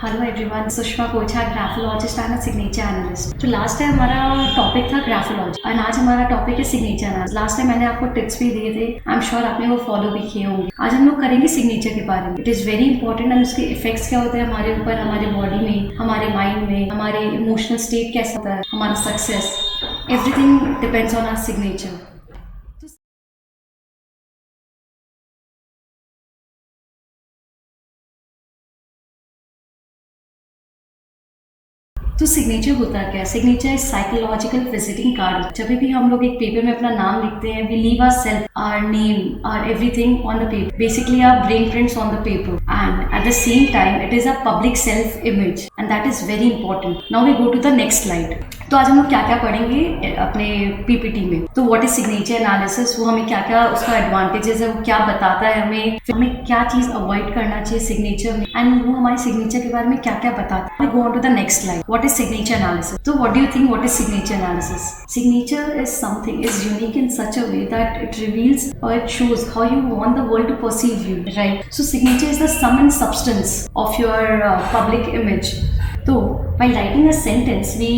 Hello everyone, Sushma Kocha, graphologist and signature analyst. तो last time हमारा topic था ग्राफोलॉजी और आज हमारा टॉपिक है सिग्नेचर एनालिस्ट। लास्ट टाइम मैंने आपको टिप्स भी दिए थे, आई एम श्योर आपने वो फॉलो भी किए होंगे। आज हम लोग करेंगे सिग्नेचर के बारे में। It is very important and उसके इफेक्ट्स क्या होते हैं हमारे ऊपर, हमारे बॉडी में, हमारे माइंड में, हमारे इमोशनल स्टेट कैसा होता है, हमारा success, everything depends on our signature. तो सिग्नेचर होता क्या है? Signature is psychological visiting card. जब भी हम लोग एक पेपर में अपना नाम लिखते हैं, we leave our self, our name, our everything on the paper, basically our brain prints on the paper, and at the same time it is a public self image and that is very important. Now we go to the next slide. तो आज हम लोग क्या क्या पढ़ेंगे अपने PPT में। तो व्हाट इज सिग्नेचर एनालिसिस, वो हमें क्या क्या उसका एडवांटेजेस है, वो क्या बताता है हमें क्या चीज अवॉइड करना चाहिए सिग्नेचर में, एंड वो हमारे सिग्नेचर के बारे में क्या क्या बताता है। Go on to the next slide. What is signature analysis? So what do you think, what is signature analysis? Signature is something is unique in such a way that it reveals or it shows how you want the world to perceive you, right? So signature is the sum and substance of your public image. So by writing a sentence, we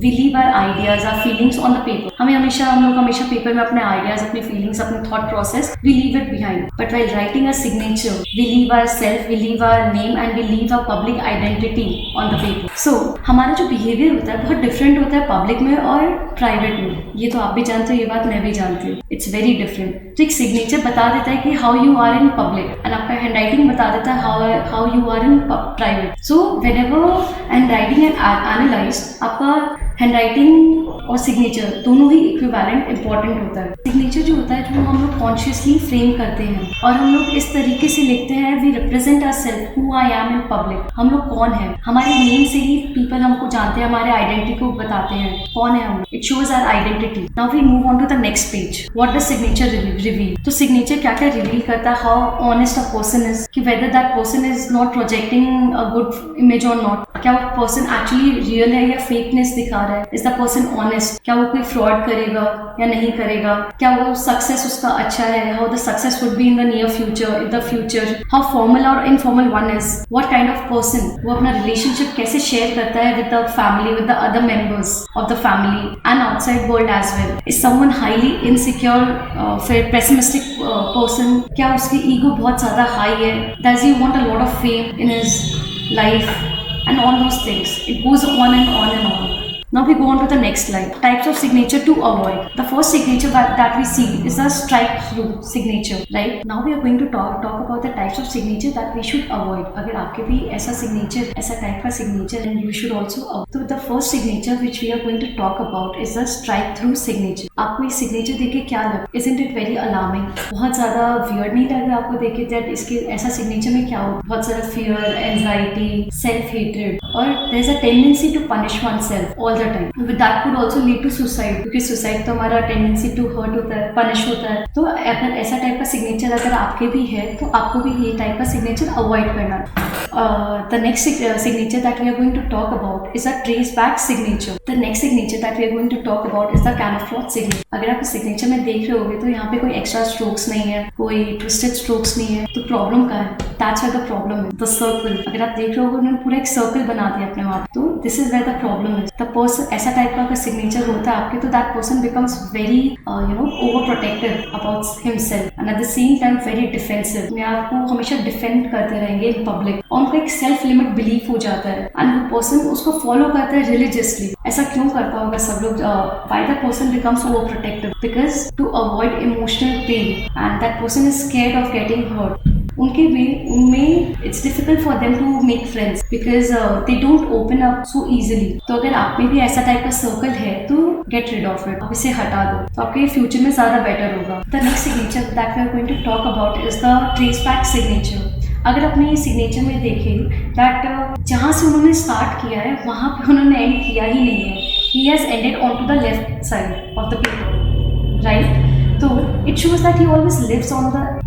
leave our ideas, our feelings on the paper. हम लोग हमेशा paper में अपने ideas, अपने feelings, अपने thought process we leave it behind. But while writing a signature, we leave our self, we leave our name and we leave our public identity on the paper. So हमारा जो behaviour होता है बहुत different होता है public में और private में। ये तो आप भी जानते हो, ये बात मैं भी जानती हूँ। It's very different. तो एक सिग्नेचर बता देता है कि how you are in public and आपका हैंड राइटिंग बता देता है how you are in private. So whenever hand writing and analyzed, आपका हैंड राइटिंग और सिग्नेचर दोनों ही इक्विवेलेंट इंपॉर्टेंट होता है। सिग्नेचर जो होता है, जो हम लोग कॉन्शियसली फ्रेम करते हैं और हम लोग इस तरीके से लिखते हैं, we represent ourself, who I am in public. हम लोग कौन है, हमारे नेम से ही पीपल हमको जानते हैं, हमारे आइडेंटिटी को बताते हैं कौन है हम। It shows our identity. Now we move on to the next page. What does signature reveal? तो सिग्नेचर क्या क्या रिवील करता है? How honest a person is, कि whether that person is not projecting a good image और not. क्या वो person actually real है या फेकनेस दिखा रहा है? Is the person honest? क्या वो कोई फ्रॉड करेगा या नहीं करेगा? क्या वो सक्सेस उसका अच्छा है? How the success would be in the near future, in the future? How formal और informal one is? What kind of person? वो अपना रिलेशनशिप कैसे शेयर करता है with the family, with the other members of the family and outside world as well? Is someone highly insecure, फिर pessimistic person? क्या उसकी ego बहुत ज्यादा हाई है? Does he want a lot of fame in his life? And all those things. It goes on and on and on. Now we go on to the next slide. Types of signature to avoid. The first signature that we see is the strike through signature, right? Now we are going to talk about the types of signature that we should avoid. अगर आपके भी ऐसा signature, ऐसा type का signature, then you should also avoid. So the first signature which we are going to talk about is the strike through signature. आपको ये signature देख के क्या लगा? Isn't it very alarming? बहुत ज़्यादा weird नहीं लग रहा आपको देख के that इसके ऐसा signature में क्या हो? बहुत सारा fear, anxiety, self-hatred, और there is a tendency to punish oneself all the time. But that could also lead to suicide, क्योंकि suicide तो हमारा tendency to hurt होता है, punish होता है। तो अगर ऐसा टाइप का सिग्नेचर अगर आपके भी है तो आपको भी ये टाइप का सिग्नेचर अवॉइड करना है। The next signature that we are going to talk about is a trace back signature. The next signature that we are going to talk about is the camouflage signature. अगर आप signature में देख रहे होगे तो यहाँ पे कोई एक्स्ट्रा स्ट्रोक्स नहीं है, कोई ट्विस्टेड स्ट्रोक्स नहीं है, तो प्रॉब्लम कहाँ है? That's where the problem is. The circle. अगर आप देख रहे होगे उन्होंने पूरा एक सर्कल बना दिया अपने वहाँ, तो this is where the problem is. The person, ऐसा टाइप का अगर सिग्नेचर होता है आपके, तो that person becomes very overprotective about himself and at the same time very defensive. मैं आपको हमेशा डिफेंड करते रहेंगे in public, और उनका एक सेल्फ लिमिट बिलीफ हो जाता है एंड वो पर्सन उसको फॉलो करता है रिलीजियसली। ऐसा क्यों करता होगा सब लोग? Why the person becomes over protective? Because to avoid emotional pain and that person is scared of getting hurt. उनमें it's difficult for them to make friends because they don't open up so easily. तो अगर आप में भी ऐसा type का circle है तो गेट रिड ऑफ इट, आप इसे हटा दो, तो आपके फ्यूचर में ज्यादा बेटर होगा। The next signature that we are going to talk about is the trace back signature. अगर अपने सिग्नेचर में देखें दैट जहाँ से उन्होंने स्टार्ट किया है वहाँ पे उन्होंने एंड किया ही नहीं है। He has ended on to the left side of the paper, right? तो it shows that he always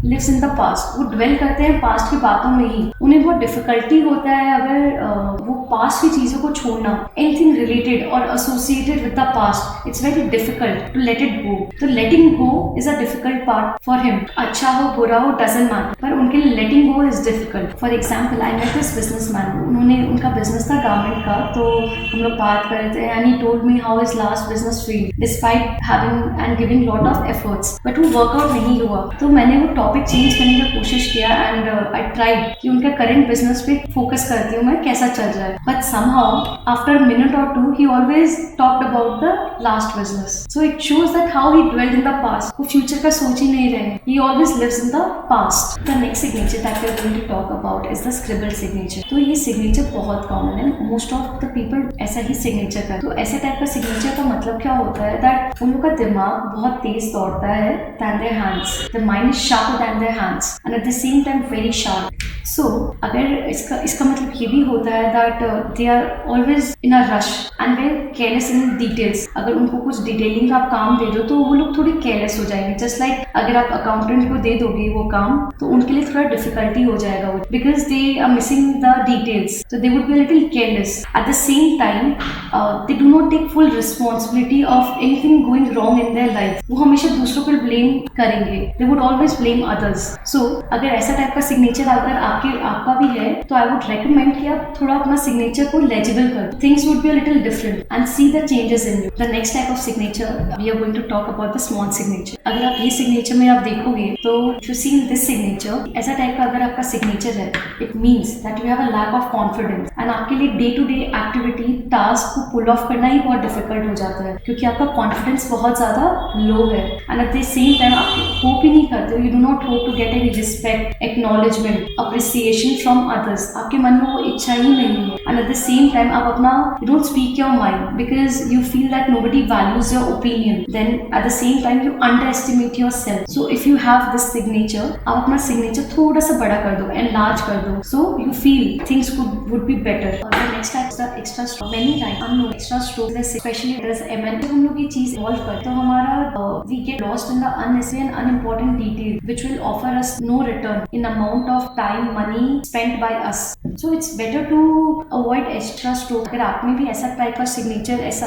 lives in the past. वो ड्वेल करते हैं पास्ट की बातों में ही। उन्हें बहुत डिफिकल्टी होता है अगर वो पास्ट की चीजों को छोड़ना, एनीथिंग रिलेटेड और associated with the past, it's very difficult to let it go. तो letting go is a difficult part for him. अच्छा हो बुरा हो डजंट मैटर, पर उनके लिए letting go is difficult. For example I met this businessman, उनका business था गारमेंट का, तो हम लोग बात कर रहे थे and he told me how his last business failed despite having and giving lot of efforts, but वो वर्कआउट नहीं हुआ। तो मैंने वो टॉपिक चेंज करने की कोशिश किया एंड आई ट्राइड कि उनके करंट बिजनेस पे फोकस करती हूँ मैं, कैसा चल रहा है। But somehow after a minute or two he always talked about the last business, so it shows that how he dwelled in the past. वो फ्यूचर का सोच ही नहीं रहे, he always lives in the past. The next signature that we are going to talk about is the scribble signature. तो ये signature बहुत common है, most of the people ऐसा ही signature करते हैं। तो ऐसे टाइप का signature का मतलब क्या होता है, that उन लोग का दिमाग बहुत तेज दौड़ता है than their hands. The mind is sharper than their hands and at the same time very sharp. So अगर इसका मतलब ये भी होता है that they are always in a rush and very careless in details. अगर उनको कुछ डिटेलिंग का आप काम दे दो तो वो लोग थोड़ी केयरलेस हो जाएंगे। जस्ट लाइक अगर आप अकाउंटेंट को दे दोगे वो काम, तो उनके लिए थोड़ा डिफिकल्टी हो जाएगा वो, because they are missing the details, तो they would be a little careless. At the same time they do not take full responsibility of anything going wrong in their life. वो हमेशा दूसरों पर ब्लेम करेंगे, they would always blame others. So अगर ऐसा type का signature अगर आपका भी है, तो आई वुड रेकमेंड कि आप थोड़ा अपना सिग्नेचर को लेजिबल करो, things would be a little different and see the changes in you. The next type of signature we are going to talk about the small signature. अगर आप ये signature में आप देखोगे तो if you see in this signature, ऐसा type का अगर आपका signature है, it means that you have a lack of confidence and आपके लिए day to day activity task को pull off करना ही बहुत difficult हो जाता है, क्योंकि आपका confidence बहुत ज़्यादा low है and at the same time आप hope ही नहीं करते हो, you do not hope to get any respect, acknowledgement, appreciation from others. आपके मन में वो इच्छा ही नहीं है and at the same time आप अपना you don't speak your mind because you feel that nobody values your opinion. Then at the same time you underestimate yourself. So if you have this signature, आप अपना signature थोड़ा सा बड़ा कर दो, enlarge कर दो, so you feel things would be better. The next type is the extra stroke. Many times हम लोग extra stroke, especially as ML, जब हम लोग ये चीज involve करते तो हमारा we get lost in the unnecessary and unimportant detail which will offer us no return in amount of time, money spent by us. So it's better to avoid extra stroke. अगर आप में भी ऐसा type का signature, ऐसा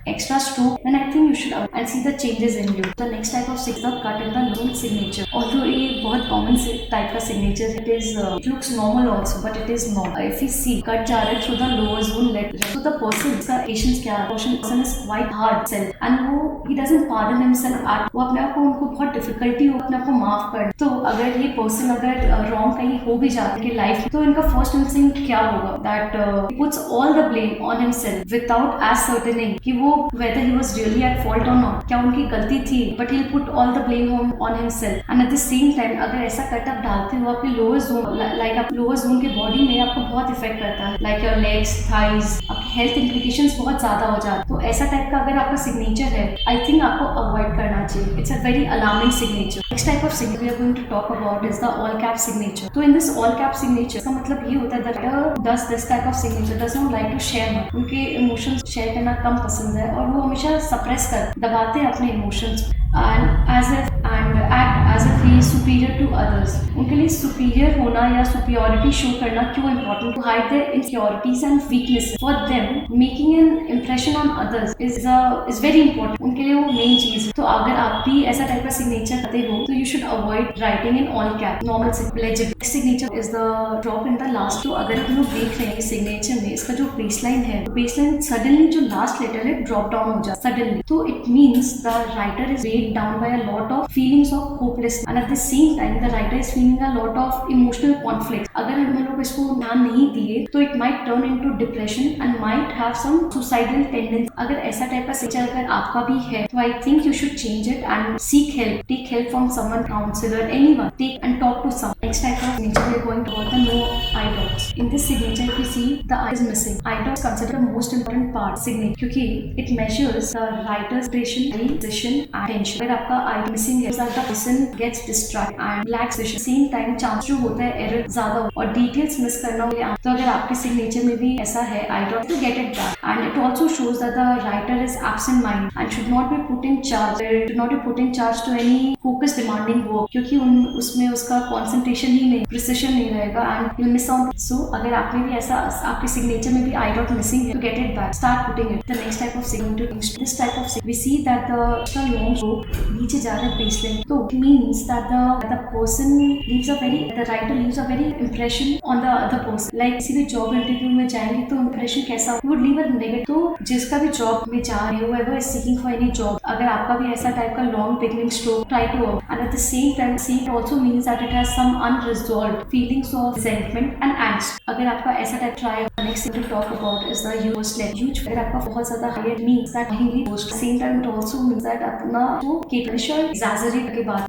extra stroke, then I think you should and see the changes in you. The next type of signature, the cut and the long signature. Although ये बहुत common type का signature, it is it looks normal also, but it is not. If you see cut जा रहा है through the lower zone, so the person का patience क्या है, person is quite hard self and वो he doesn't pardon himself at, वो अपने आप को उनको बहुत डिफिकल्टी हो अपने आप को माफ कर। तो अगर ये पर्सन अगर रॉन्ग कहीं हो भी जाता है लाइफ में, तो इनका फर्स्ट इंस्टिंक्ट क्या होगा, that puts all the blame on himself without ascertaining कि वो whether he was really at fault or not, क्या उनकी गलती थी, but he'll put all the blame on himself and at the same time अगर ऐसा कट आप डालते हो आपके लोअर जोन, लाइक आप लोअर जोन के बॉडी में आपको बहुत इफेक्ट करता है, लाइक योर लेग्स, थाइज, आपकी हेल्थ इंप्लीकेशंस बहुत ज्यादा हो जाते हैं। तो ऐसा टाइप का अगर आपका सिग्नेचर है, आई थिंक आपको अवॉइड करना चाहिए। It's a very alarming signature. Next type of signature we are going to talk about is the all cap signature. तो in this all cap signature का मतलब ये होता है that does this type of signature does not like to share, उनके emotions share करना कम पसंद है और वो हमेशा सप्रेस कर दबाते हैं अपने emotions and act as if he is superior to others. उनके लिए superior होना या superiority show करना क्यों important? To hide their insecurities and weaknesses. For them, making an impression on others is very important. उनके लिए वो main चीज है। तो अगर आप भी ऐसा टाइप का signature करते हो, तो you should avoid writing in all cap. Normal legible signature is the drop in the last. तो अगर हम लोग देख रहे हैं signature में इसका जो baseline है, baseline suddenly जो last letter है drop down हो जाता suddenly. तो it means the writer is down by a lot of feelings of hopelessness and at the same time the writer is feeling a lot of emotional conflict. अगर हम लोग इसको ध्यान नहीं दिए तो it might turn into depression and might have some suicidal tendency. अगर ऐसा टाइप का सिग्नेचर अगर आपका भी है, तो I think you should change it and seek help. Take help from someone, counselor, anyone. Take and talk to someone. Next type of signature we are going to about the no eye dots. In this signature, if you see the eye is missing, eye dots considered the most important part signature क्योंकि it measures the writer's concentration, precision, and attention. अगर आपका I missing है, the person gets distracted and lacks vision. Same time chance जो होता है error ज्यादा हो और डिटेल्स मिस करना हो, तो अगर आपके सिग्नेचर में भी ऐसा है I dot to get it back and it also shows that the writer is absent mind and should not be put in charge to any focus demanding work क्योंकि उसमें उसका कॉन्सेंट्रेशन ही नहीं, प्रिसिशन नहीं रहेगा and you miss out. So अगर आपने भी ऐसा आपके signature signature maybe I dot missing here. To get it back, start putting it. The next type of signature, this type of we see that the long rope नीचे जा रहा है baseline, so it means that the person leaves a very, the writer leaves a very impression on the other person. Like किसी भी job interview में जाएंगे तो impression कैसा हो, would leave a negative. तो जिसका भी job में जा रहे हो, whoever is seeking for any job, अगर आपका भी ऐसा टाइप का long beginning stroke, try to work. And at the same time, it also means that it has some unresolved feelings of resentment and angst. अगर आपका ऐसा type try, next thing to talk about is the huge level. Huge अगर आपका बहुत ज़्यादा higher means that mainly post. Same time it also means that अपना जो capable exaggerate के बाद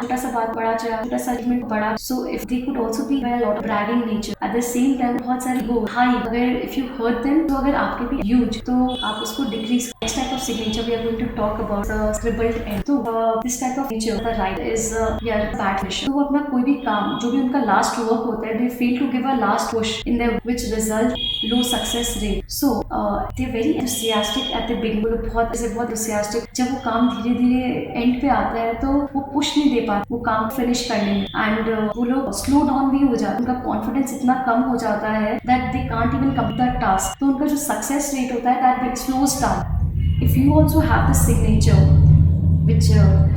छोटा सा बात बड़ा चला, छोटा सा argument बड़ा. So if they could also be by a lot of bragging nature. At the same time बहुत सारी go high. अगर if you hurt them, तो अगर आपके भी huge, तो आप उसको decrease. Next type of signature we are going to talk about the scribbled end. तो this type of signature the right is bad finisher. तो वो अपना कोई भी काम जो भी उनका last work होता है, they fail to give a last push in their which result low success rate. So they are very enthusiastic at the beginning. वो बहुत enthusiastic. जब वो काम धीरे धीरे end पे आता है तो वो push नहीं दे पाते वो काम finish करने में, and वो लोग slow down भी हो जाते हैं. उनका confidence इतना कम हो जाता है that they can't even complete the task. तो उनका जो success rate होता है that it slows down. If you also have the signature which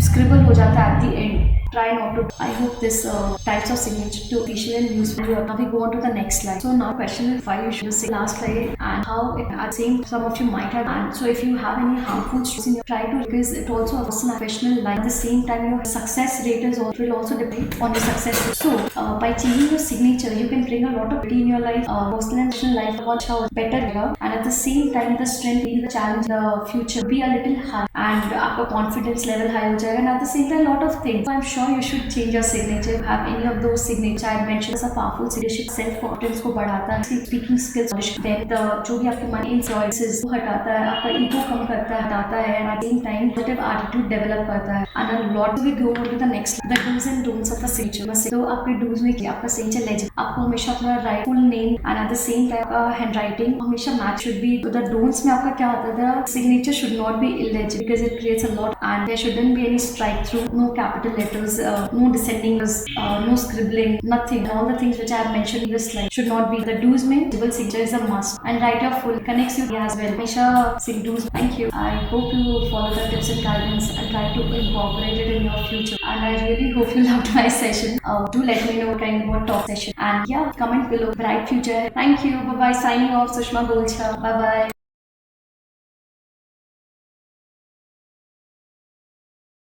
scribble हो जाता है at the end, try not to. I hope this types of signature to visual and useful. Now we go on to the next slide. So now question is why you should say last slide and how it, I think some of you might have, and so if you have any harmful strokes in your, try to, because it also affects professional life. At the same time your success rate is also, will also depend on your success rate. So by changing your signature you can bring a lot of beauty in your life, personal and professional life, much better here, and at the same time the strength, the challenge, the future be a little high, and आपका confidence level high हो जाएगा, and at the same time lot of things. So I'm sure you should change your signature. If you have any of those signatures I mentioned, a powerful signature self confidence को बढ़ाता है, speaking skills, then the जो भी आपके mind influences वो हटाता है, आपका ego कम करता है, हटाता है, and at the same time positive attitude develop करता है. And a lot we go on to the next, the do's and don'ts of a signature. तो आपके do's में क्या, आपका signature legend, आपको हमेशा अपना right full name and at the same time आपका handwriting हमेशा match should be. तो the don'ts में आपका क्या होता है, the signature should not be illegible because it creates a lot, and there shouldn't be any strike through, no capital letters, no descending, no scribbling, nothing. All the things which I have mentioned in this slide should not be. The do's में double signature is a must, and write your full connects you as well. Hमेशा sig do's. Thank you. I hope you follow the tips and guidance and try to incorporate it in your future. And I really hope you loved my session. Do let me know what kind of what talk session, and yeah, comment below. Bright future. Thank you. Bye bye. Signing off. Sushma Golcha. Bye bye.